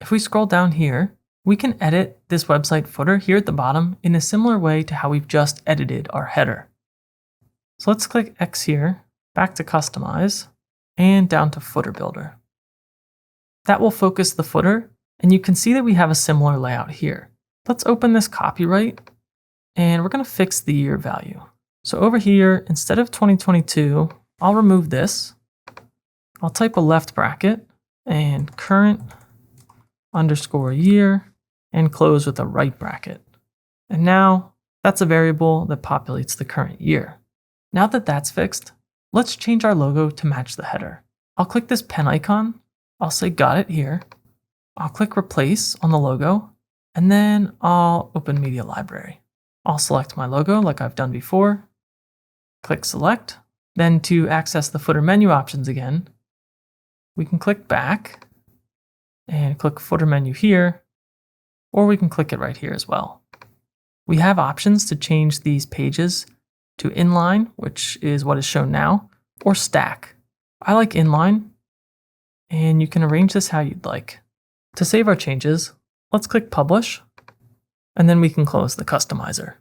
If we scroll down here, we can edit this website footer here at the bottom in a similar way to how we've just edited our header. So let's click X here, back to Customize, and down to Footer Builder. That will focus the footer, and you can see that we have a similar layout here. Let's open this copyright, and we're going to fix the year value. So over here, instead of 2022, I'll remove this. I'll type a left bracket and current underscore year and close with a right bracket. And now that's a variable that populates the current year. Now that that's fixed, let's change our logo to match the header. I'll click this pen icon. I'll say got it here. I'll click replace on the logo, and then I'll open media library. I'll select my logo like I've done before. Click select. Then to access the footer menu options again, we can click back and click footer menu here, or we can click it right here as well. We have options to change these pages to inline, which is what is shown now, or stack. I like inline, and you can arrange this how you'd like. To save our changes, let's click publish, and then we can close the customizer.